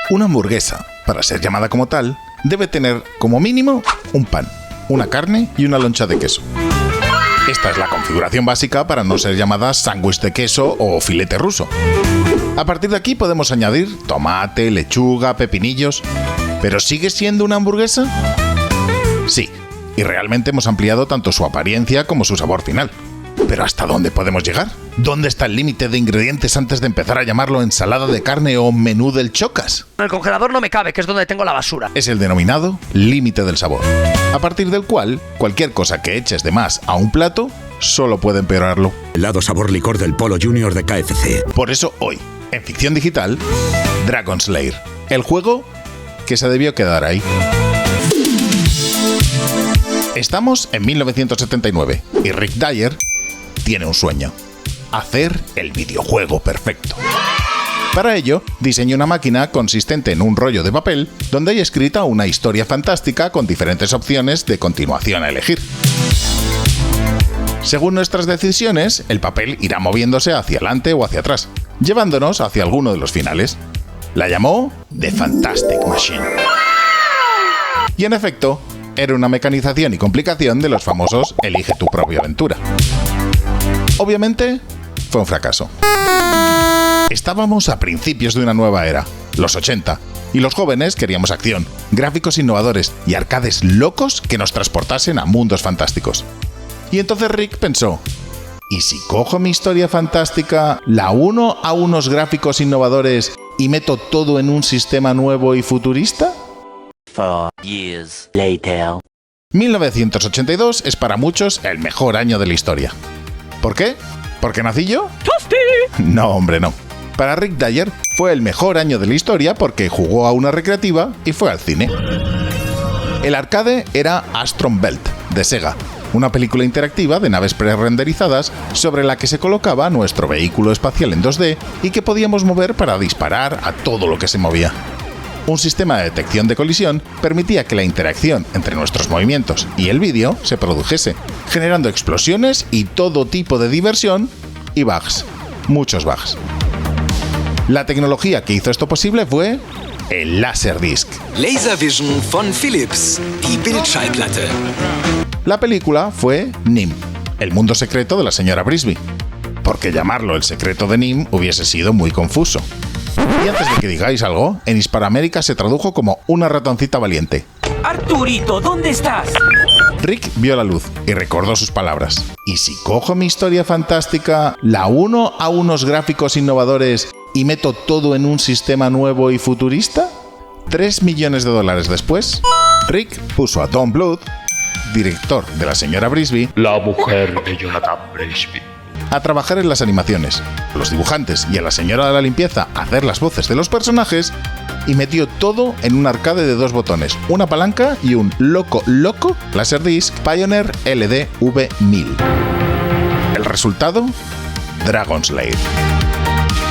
Una hamburguesa, para ser llamada como tal, debe tener como mínimo un pan, una carne y una loncha de queso. Esta es la configuración básica para no ser llamada sándwich de queso o filete ruso. A partir de aquí podemos añadir tomate, lechuga, pepinillos. ¿Pero sigue siendo una hamburguesa? Sí, y realmente hemos ampliado tanto su apariencia como su sabor final. ¿Pero hasta dónde podemos llegar? ¿Dónde está el límite de ingredientes antes de empezar a llamarlo ensalada de carne o menú del Chocas? En el congelador no me cabe, que es donde tengo la basura. Es el denominado límite del sabor, a partir del cual cualquier cosa que eches de más a un plato solo puede empeorarlo. Helado sabor licor del Polo Junior de KFC. Por eso hoy, en Ficción Digital, Dragon Slayer, el juego que se debió quedar ahí. Estamos en 1979 y Rick Dyer tiene un sueño: hacer el videojuego perfecto. Para ello, diseñó una máquina consistente en un rollo de papel donde hay escrita una historia fantástica con diferentes opciones de continuación a elegir. Según nuestras decisiones, el papel irá moviéndose hacia adelante o hacia atrás, llevándonos hacia alguno de los finales. La llamó The Fantastic Machine. Y en efecto, era una mecanización y complicación de los famosos Elige tu propia aventura. Obviamente, fue un fracaso. Estábamos a principios de una nueva era, los 80, y los jóvenes queríamos acción, gráficos innovadores y arcades locos que nos transportasen a mundos fantásticos. Y entonces Rick pensó: ¿y si cojo mi historia fantástica, la uno a unos gráficos innovadores y meto todo en un sistema nuevo y futurista? 4 years later. 1982 es para muchos el mejor año de la historia. ¿Por qué? ¿Porque nací yo? ¡Tosti! No, hombre, no. Para Rick Dyer fue el mejor año de la historia porque jugó a una recreativa y fue al cine. El arcade era Astron Belt, de Sega, una película interactiva de naves pre-renderizadas sobre la que se colocaba nuestro vehículo espacial en 2D y que podíamos mover para disparar a todo lo que se movía. Un sistema de detección de colisión permitía que la interacción entre nuestros movimientos y el vídeo se produjese, generando explosiones y todo tipo de diversión y bugs, muchos bugs. La tecnología que hizo esto posible fue el Laserdisc. Laservision von Philips, die Bildschallplatte. La película fue NIMH, el mundo secreto de la señora Brisby, porque llamarlo el secreto de NIMH hubiese sido muy confuso. Y antes de que digáis algo, en Hispanoamérica se tradujo como una ratoncita valiente. Arturito, ¿dónde estás? Rick vio la luz y recordó sus palabras. ¿Y si cojo mi historia fantástica, la uno a unos gráficos innovadores y meto todo en un sistema nuevo y futurista? $3 millones después, Rick puso a Don Bluth, director de la señora Brisby, la mujer de Jonathan Brisby, a trabajar en las animaciones, a los dibujantes y a la señora de la limpieza a hacer las voces de los personajes, y metió todo en un arcade de 2 botones, una palanca y un loco Laserdisc Pioneer LD-V1000. El resultado: Dragon Slayer.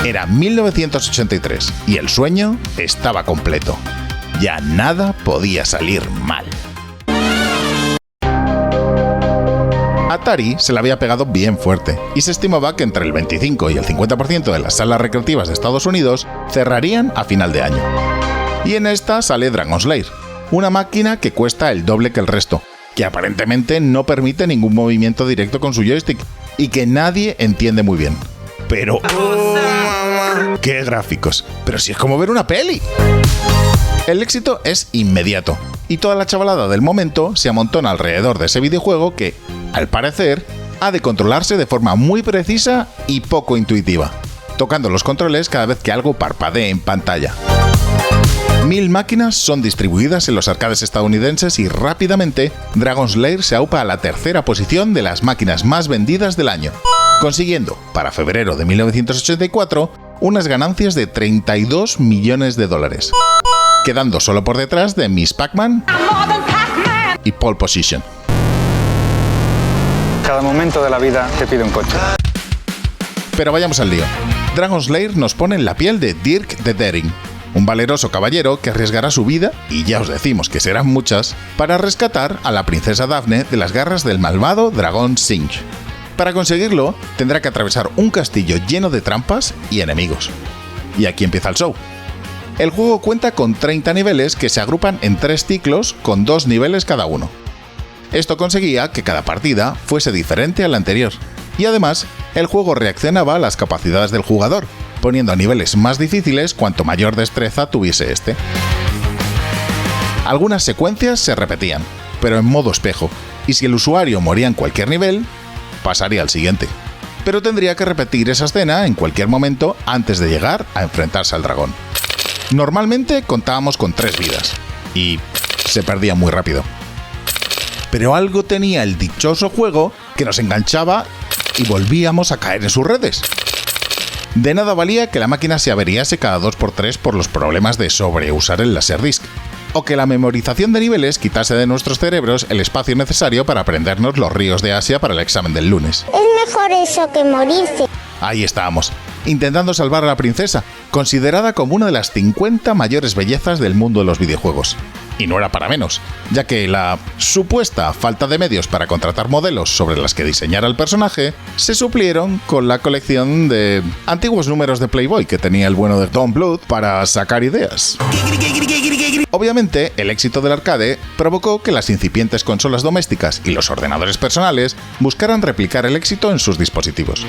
Era 1983 y el sueño estaba completo. Ya nada podía salir mal. Atari se la había pegado bien fuerte, y se estimaba que entre el 25 y el 50% de las salas recreativas de Estados Unidos cerrarían a final de año. Y en esta sale Dragon Slayer, una máquina que cuesta el doble que el resto, que aparentemente no permite ningún movimiento directo con su joystick, y que nadie entiende muy bien. Pero... ¡qué gráficos! Pero si es como ver una peli. El éxito es inmediato, y toda la chavalada del momento se amontona alrededor de ese videojuego que, al parecer, ha de controlarse de forma muy precisa y poco intuitiva, tocando los controles cada vez que algo parpadee en pantalla. 1000 máquinas son distribuidas en los arcades estadounidenses y rápidamente Dragon Slayer se aupa a la tercera posición de las máquinas más vendidas del año, consiguiendo, para febrero de 1984, unas ganancias de $32 millones, quedando solo por detrás de Miss Pac-Man y Pole Position. Cada momento de la vida te pide un coche. Pero vayamos al lío. Dragon Slayer nos pone en la piel de Dirk de Dering, un valeroso caballero que arriesgará su vida, y ya os decimos que serán muchas, para rescatar a la princesa Daphne de las garras del malvado dragón Singe. Para conseguirlo, tendrá que atravesar un castillo lleno de trampas y enemigos. Y aquí empieza el show. El juego cuenta con 30 niveles que se agrupan en 3 ciclos con 2 niveles cada uno. Esto conseguía que cada partida fuese diferente a la anterior, y además el juego reaccionaba a las capacidades del jugador, poniendo niveles más difíciles cuanto mayor destreza tuviese este. Algunas secuencias se repetían, pero en modo espejo, y si el usuario moría en cualquier nivel, pasaría al siguiente. Pero tendría que repetir esa escena en cualquier momento antes de llegar a enfrentarse al dragón. Normalmente contábamos con 3 vidas, y se perdía muy rápido. Pero algo tenía el dichoso juego que nos enganchaba y volvíamos a caer en sus redes. De nada valía que la máquina se averiase cada 2x3 por los problemas de sobreusar el Laserdisc, o que la memorización de niveles quitase de nuestros cerebros el espacio necesario para aprendernos los ríos de Asia para el examen del lunes. Es mejor eso que morirse. Ahí estábamos, intentando salvar a la princesa, considerada como una de las 50 mayores bellezas del mundo de los videojuegos. Y no era para menos, ya que la supuesta falta de medios para contratar modelos sobre las que diseñar al personaje se suplieron con la colección de antiguos números de Playboy que tenía el bueno de Don Bluth para sacar ideas. Obviamente, el éxito del arcade provocó que las incipientes consolas domésticas y los ordenadores personales buscaran replicar el éxito en sus dispositivos.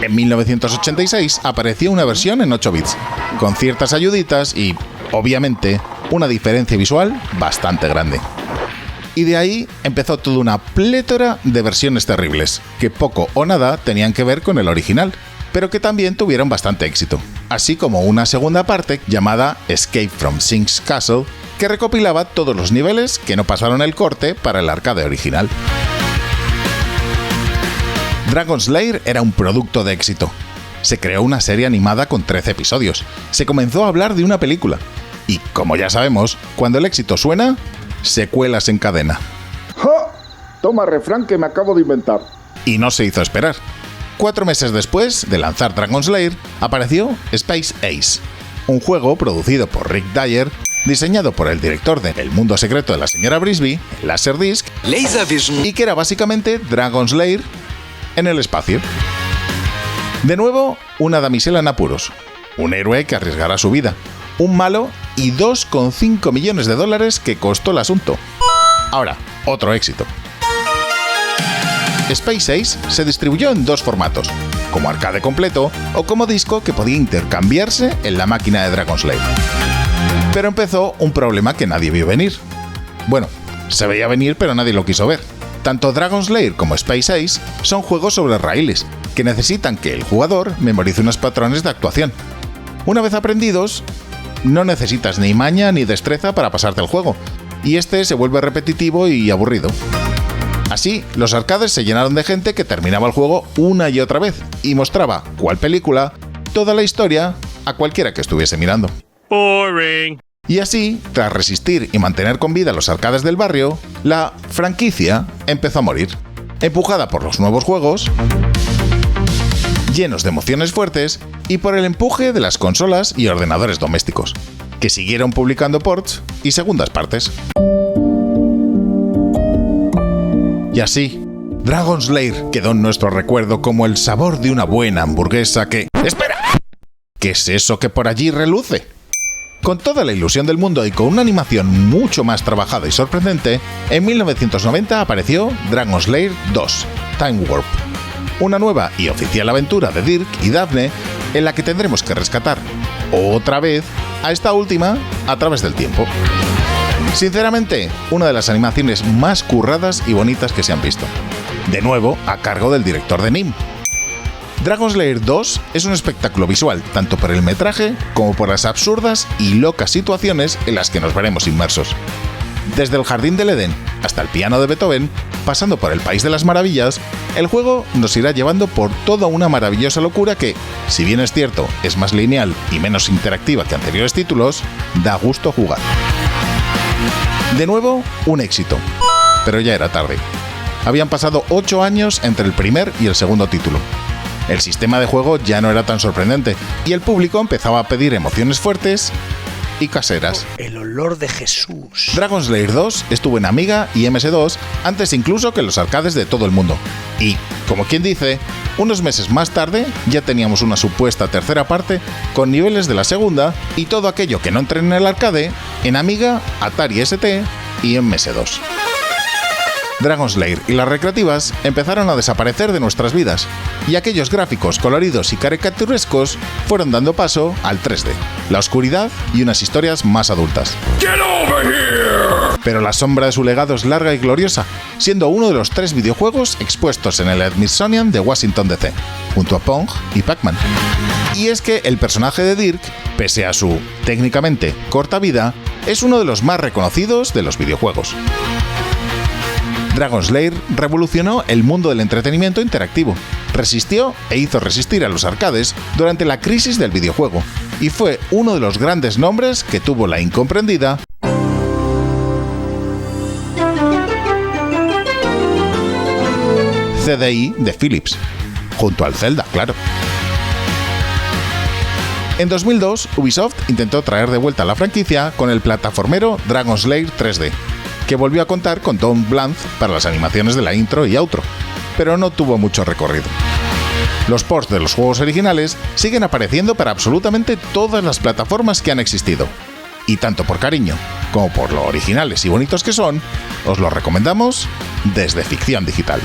En 1986 apareció una versión en 8 bits, con ciertas ayuditas y, obviamente, una diferencia visual bastante grande. Y de ahí empezó toda una plétora de versiones terribles, que poco o nada tenían que ver con el original, pero que también tuvieron bastante éxito, así como una segunda parte llamada Escape from Sinks Castle, que recopilaba todos los niveles que no pasaron el corte para el arcade original. Dragon Slayer era un producto de éxito. Se creó una serie animada con 13 episodios. Se comenzó a hablar de una película. Y, como ya sabemos, cuando el éxito suena, secuelas en cadena. ¡Ja! Toma refrán que me acabo de inventar. Y no se hizo esperar. 4 meses después de lanzar Dragon Slayer, apareció Space Ace, un juego producido por Rick Dyer, diseñado por el director de El mundo secreto de la señora Brisby, Laserdisc, Laservision, y que era básicamente Dragon Slayer en el espacio. De nuevo, una damisela en apuros, un héroe que arriesgará su vida, un malo y $2,5 millones que costó el asunto. Ahora, otro éxito. Space Ace se distribuyó en 2 formatos, como arcade completo o como disco que podía intercambiarse en la máquina de Dragon Slayer. Pero empezó un problema que nadie vio venir. Bueno, se veía venir pero nadie lo quiso ver. Tanto Dragon Slayer como Space Ace son juegos sobre raíles, que necesitan que el jugador memorice unos patrones de actuación. Una vez aprendidos, no necesitas ni maña ni destreza para pasarte el juego, y este se vuelve repetitivo y aburrido. Así, los arcades se llenaron de gente que terminaba el juego una y otra vez, y mostraba, cual película, toda la historia a cualquiera que estuviese mirando. Boring. Y así, tras resistir y mantener con vida los arcades del barrio, la franquicia empezó a morir, empujada por los nuevos juegos, llenos de emociones fuertes, y por el empuje de las consolas y ordenadores domésticos, que siguieron publicando ports y segundas partes. Y así, Dragon Slayer quedó en nuestro recuerdo como el sabor de una buena hamburguesa que... ¡Espera! ¿Qué es eso que por allí reluce? Con toda la ilusión del mundo y con una animación mucho más trabajada y sorprendente, en 1990 apareció Dragon Slayer 2, Time Warp, una nueva y oficial aventura de Dirk y Daphne en la que tendremos que rescatar, otra vez, a esta última a través del tiempo. Sinceramente, una de las animaciones más curradas y bonitas que se han visto. De nuevo, a cargo del director de Nim. Dragon Slayer 2 es un espectáculo visual, tanto por el metraje como por las absurdas y locas situaciones en las que nos veremos inmersos. Desde el Jardín del Edén hasta el piano de Beethoven, pasando por el País de las Maravillas, el juego nos irá llevando por toda una maravillosa locura que, si bien es cierto, es más lineal y menos interactiva que anteriores títulos, da gusto jugar. De nuevo, un éxito, pero ya era tarde. Habían pasado 8 años entre el primer y el segundo título. El sistema de juego ya no era tan sorprendente y el público empezaba a pedir emociones fuertes y caseras. El olor de Jesús. Dragon Slayer 2 estuvo en Amiga y MS2 antes incluso que en los arcades de todo el mundo. Y, como quien dice, unos meses más tarde ya teníamos una supuesta tercera parte con niveles de la segunda y todo aquello que no entré en el arcade en Amiga, Atari ST y MS2. Dragon Slayer y las recreativas empezaron a desaparecer de nuestras vidas, y aquellos gráficos coloridos y caricaturescos fueron dando paso al 3D, la oscuridad y unas historias más adultas. Pero la sombra de su legado es larga y gloriosa, siendo uno de los 3 videojuegos expuestos en el Smithsonian de Washington DC, junto a Pong y Pac-Man. Y es que el personaje de Dirk, pese a su, técnicamente, corta vida, es uno de los más reconocidos de los videojuegos. Dragon Slayer revolucionó el mundo del entretenimiento interactivo, resistió e hizo resistir a los arcades durante la crisis del videojuego, y fue uno de los grandes nombres que tuvo la incomprendida CDI de Philips, junto al Zelda, claro. En 2002, Ubisoft intentó traer de vuelta la franquicia con el plataformero Dragon Slayer 3D, que volvió a contar con Tom Blanc para las animaciones de la intro y outro, pero no tuvo mucho recorrido. Los ports de los juegos originales siguen apareciendo para absolutamente todas las plataformas que han existido, y tanto por cariño como por lo originales y bonitos que son, os los recomendamos desde Ficción Digital.